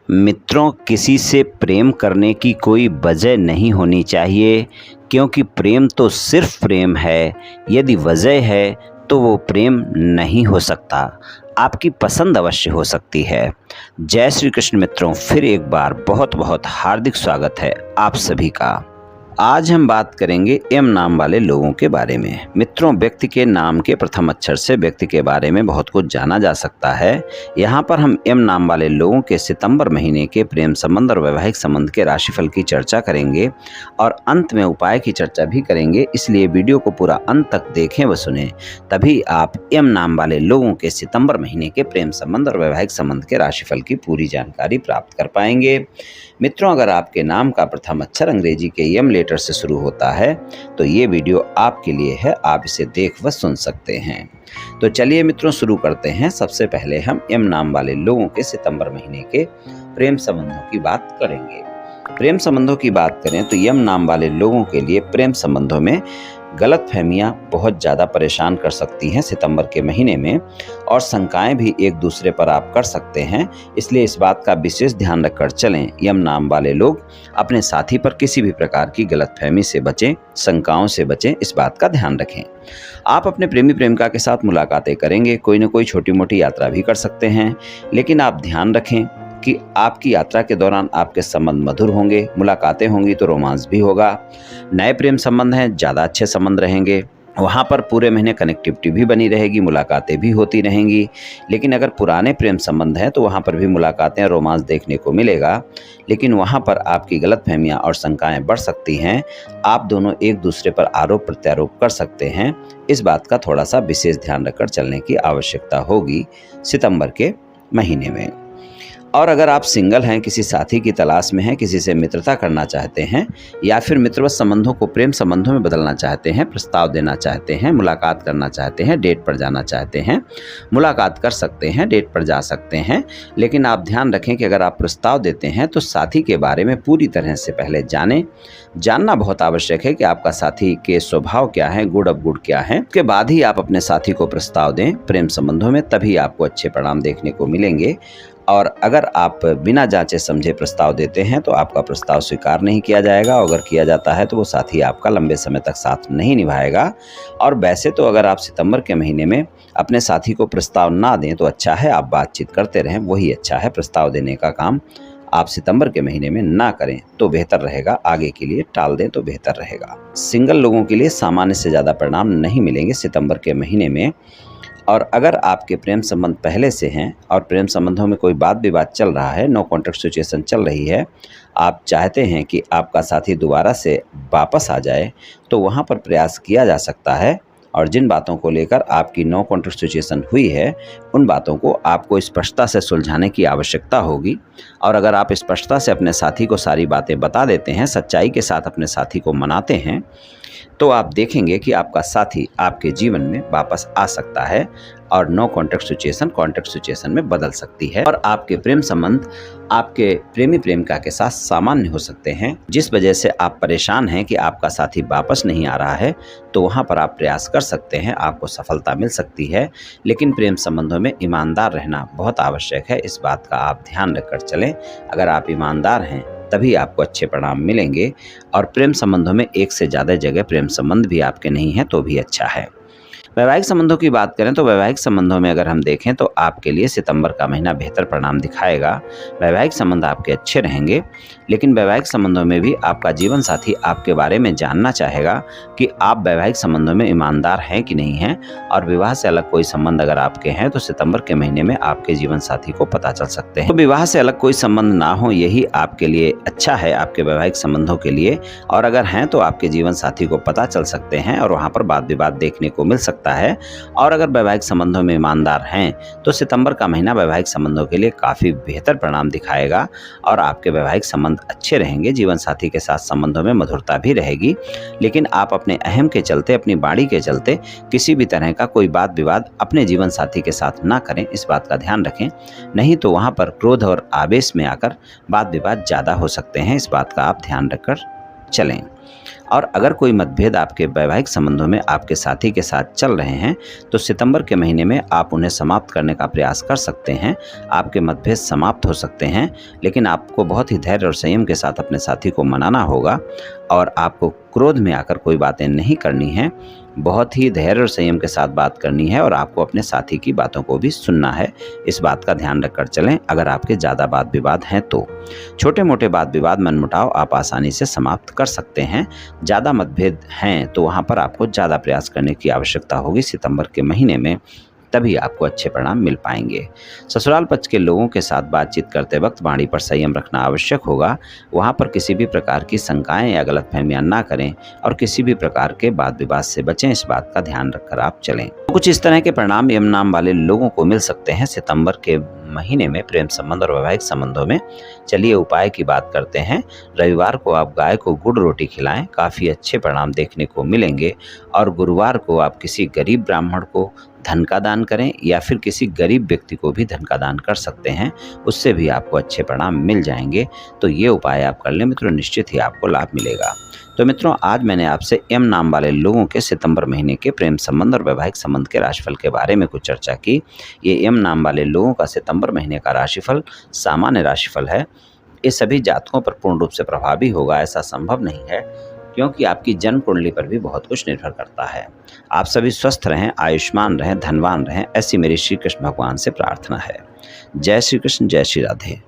मित्रों, किसी से प्रेम करने की कोई वजह नहीं होनी चाहिए, क्योंकि प्रेम तो सिर्फ प्रेम है। यदि वजह है तो वो प्रेम नहीं हो सकता। आपकी पसंद अवश्य हो सकती है। जय श्री कृष्ण मित्रों, फिर एक बार बहुत बहुत हार्दिक स्वागत है आप सभी का। आज हम बात करेंगे एम नाम वाले लोगों के बारे में। मित्रों, व्यक्ति के नाम के प्रथम अक्षर से व्यक्ति के बारे में बहुत कुछ जाना जा सकता है। यहाँ पर हम एम नाम वाले लोगों के सितंबर महीने के प्रेम संबंध और वैवाहिक संबंध के राशिफल की चर्चा करेंगे और अंत में उपाय की चर्चा भी करेंगे। इसलिए वीडियो को पूरा अंत तक देखें व सुनें, तभी आप एम नाम वाले लोगों के सितंबर महीने के प्रेम संबंध और वैवाहिक संबंध के राशिफल की पूरी जानकारी प्राप्त कर पाएंगे। मित्रों, अगर आपके नाम का प्रथम अक्षर अंग्रेजी के एम लेटर से शुरू होता है तो ये वीडियो आपके लिए है, आप इसे देख व सुन सकते हैं। तो चलिए मित्रों, शुरू करते हैं। सबसे पहले हम एम नाम वाले लोगों के सितंबर महीने के प्रेम संबंधों की बात करेंगे। प्रेम संबंधों की बात करें तो एम नाम वाले लोगों के लिए प्रेम संबंधों में गलतफहमियां बहुत ज़्यादा परेशान कर सकती हैं सितंबर के महीने में, और शंकाएं भी एक दूसरे पर आप कर सकते हैं। इसलिए इस बात का विशेष ध्यान रखकर चलें। यम नाम वाले लोग अपने साथी पर किसी भी प्रकार की गलतफहमी से बचें, शंकाओं से बचें, इस बात का ध्यान रखें। आप अपने प्रेमी प्रेमिका के साथ मुलाकातें करेंगे, कोई न कोई छोटी मोटी यात्रा भी कर सकते हैं, लेकिन आप ध्यान रखें कि आपकी यात्रा के दौरान आपके संबंध मधुर होंगे। मुलाकातें होंगी तो रोमांस भी होगा। नए प्रेम संबंध हैं, ज़्यादा अच्छे संबंध रहेंगे। वहाँ पर पूरे महीने कनेक्टिविटी भी बनी रहेगी, मुलाकातें भी होती रहेंगी। लेकिन अगर पुराने प्रेम संबंध हैं तो वहाँ पर भी मुलाकातें और रोमांस देखने को मिलेगा, लेकिन वहाँ पर आपकी गलतफहमियाँ और शंकाएं बढ़ सकती हैं। आप दोनों एक दूसरे पर आरोप प्रत्यारोप कर सकते हैं। इस बात का थोड़ा सा विशेष ध्यान रखकर चलने की आवश्यकता होगी सितंबर के महीने में। और अगर आप सिंगल हैं, किसी साथी की तलाश में हैं, किसी से मित्रता करना चाहते हैं या फिर मित्रवत संबंधों को प्रेम संबंधों में बदलना चाहते हैं, प्रस्ताव देना चाहते हैं, मुलाकात करना चाहते हैं, डेट पर जाना चाहते हैं, मुलाकात कर सकते हैं, डेट पर जा सकते हैं। लेकिन आप ध्यान रखें कि अगर आप प्रस्ताव देते हैं तो साथी के बारे में पूरी तरह से पहले जानना बहुत आवश्यक है कि आपका साथी के स्वभाव क्या है, गुड अवगुण क्या है। उसके बाद ही आप अपने साथी को प्रस्ताव दें प्रेम संबंधों में, तभी आपको अच्छे परिणाम देखने को मिलेंगे। और अगर आप बिना जांचे समझे प्रस्ताव देते हैं तो आपका प्रस्ताव स्वीकार नहीं किया जाएगा। अगर किया जाता है तो वो साथी आपका लंबे समय तक साथ नहीं निभाएगा। और वैसे तो अगर आप सितंबर के महीने में अपने साथी को प्रस्ताव ना दें तो अच्छा है, आप बातचीत करते रहें, वही अच्छा है। प्रस्ताव देने का काम आप सितंबर के महीने में ना करें तो बेहतर रहेगा, आगे के लिए टाल दें तो बेहतर रहेगा। सिंगल लोगों के लिए सामान्य से ज़्यादा परिणाम नहीं मिलेंगे सितंबर के महीने में। और अगर आपके प्रेम संबंध पहले से हैं और प्रेम संबंधों में कोई वाद विवाद चल रहा है, नो कॉन्ट्रैक्ट सिचुएशन चल रही है, आप चाहते हैं कि आपका साथी दोबारा से वापस आ जाए, तो वहाँ पर प्रयास किया जा सकता है। और जिन बातों को लेकर आपकी नो कॉन्ट्रैक्ट सिचुएशन हुई है, उन बातों को आपको स्पष्टता से सुलझाने की आवश्यकता होगी। और अगर आप स्पष्टता से अपने साथी को सारी बातें बता देते हैं, सच्चाई के साथ अपने साथी को मनाते हैं, तो आप देखेंगे कि आपका साथी आपके जीवन में वापस आ सकता है और no contract situation contract situation में बदल सकती है। और आपके प्रेम संबंध आपके प्रेमी प्रेमिका के साथ सामान्य हो सकते हैं। जिस वजह से आप परेशान हैं कि आपका साथी वापस नहीं आ रहा है, तो वहाँ पर आप प्रयास कर सकते हैं, आपको सफलता मिल सकती है। लेकिन प्रेम संबंधों में ईमानदार रहना बहुत आवश्यक है, इस बात का आप ध्यान रखकर चलें। अगर आप ईमानदार हैं तभी आपको अच्छे परिणाम मिलेंगे। और प्रेम संबंधों में एक से ज़्यादा जगह प्रेम संबंध भी आपके नहीं हैं तो भी अच्छा है। वैवाहिक संबंधों की बात करें तो वैवाहिक संबंधों में अगर हम देखें तो आपके लिए सितंबर का महीना बेहतर परिणाम दिखाएगा। वैवाहिक संबंध आपके अच्छे रहेंगे, लेकिन वैवाहिक संबंधों में भी आपका जीवन साथी आपके बारे में जानना चाहेगा कि आप वैवाहिक संबंधों में ईमानदार हैं कि नहीं हैं। और विवाह से अलग कोई संबंध अगर आपके हैं तो सितंबर के महीने में आपके जीवन साथी को पता चल सकते हैं। तो विवाह से अलग कोई संबंध ना हो, यही आपके लिए अच्छा है, आपके वैवाहिक संबंधों के लिए। और अगर हैं तो आपके जीवन साथी को पता चल सकते हैं और वहाँ पर वाद विवाद देखने को मिल सकता है। और अगर वैवाहिक संबंधों में ईमानदार हैं तो सितंबर का महीना वैवाहिक संबंधों के लिए काफ़ी बेहतर परिणाम दिखाएगा और आपके वैवाहिक संबंध अच्छे रहेंगे। जीवन साथी के साथ संबंधों में मधुरता भी रहेगी, लेकिन आप अपने अहम के चलते, अपनी बाड़ी के चलते किसी भी तरह का कोई वाद विवाद अपने जीवन साथी के साथ ना करें, इस बात का ध्यान रखें। नहीं तो वहाँ पर क्रोध और आवेश में आकर वाद विवाद ज़्यादा हो सकते हैं, इस बात का आप ध्यान रखकर चलें। और अगर कोई मतभेद आपके वैवाहिक संबंधों में आपके साथी के साथ चल रहे हैं तो सितंबर के महीने में आप उन्हें समाप्त करने का प्रयास कर सकते हैं। आपके मतभेद समाप्त हो सकते हैं, लेकिन आपको बहुत ही धैर्य और संयम के साथ अपने साथी को मनाना होगा और आपको क्रोध में आकर कोई बातें नहीं करनी हैं। बहुत ही धैर्य और संयम के साथ बात करनी है और आपको अपने साथी की बातों को भी सुनना है। इस बात का ध्यान रखकर चलें। अगर आपके ज़्यादा वाद विवाद हैं तो छोटे मोटे वाद विवाद मनमुटाव आप आसानी से समाप्त कर सकते हैं। ज़्यादा मतभेद हैं तो वहाँ पर आपको ज़्यादा प्रयास करने की आवश्यकता होगी सितंबर के महीने में, तभी आपको अच्छे परिणाम मिल पाएंगे। ससुराल पक्ष के लोगों के साथ बातचीत करते वक्त वाणी पर संयम रखना आवश्यक होगा। वहाँ पर किसी भी प्रकार की शंकाएं या गलतफहमियां ना करें और किसी भी प्रकार के वाद विवाद से बचें। इस बात का ध्यान रखकर आप चलें। कुछ इस तरह के परिणाम यम नाम वाले लोगों को मिल सकते हैं सितंबर के महीने में प्रेम संबंध और वैवाहिक संबंधों में। चलिए उपाय की बात करते हैं। रविवार को आप गाय को गुड़ रोटी खिलाएं, काफ़ी अच्छे परिणाम देखने को मिलेंगे। और गुरुवार को आप किसी गरीब ब्राह्मण को धन का दान करें या फिर किसी गरीब व्यक्ति को भी धन का दान कर सकते हैं, उससे भी आपको अच्छे परिणाम मिल जाएंगे। तो ये उपाय आप कर लें मित्रों, निश्चित ही आपको लाभ मिलेगा। तो मित्रों, आज मैंने आपसे एम नाम वाले लोगों के सितंबर महीने के प्रेम संबंध और वैवाहिक संबंध के राशिफल के बारे में कुछ चर्चा की। ये एम नाम वाले लोगों का सितंबर महीने का राशिफल सामान्य राशिफल है। ये सभी जातकों पर पूर्ण रूप से प्रभावी होगा ऐसा संभव नहीं है, क्योंकि आपकी जन्म कुंडली पर भी बहुत कुछ निर्भर करता है। आप सभी स्वस्थ रहें, आयुष्मान रहें, धनवान रहें, ऐसी मेरी श्री कृष्ण भगवान से प्रार्थना है। जय श्री कृष्ण, जय श्री राधे।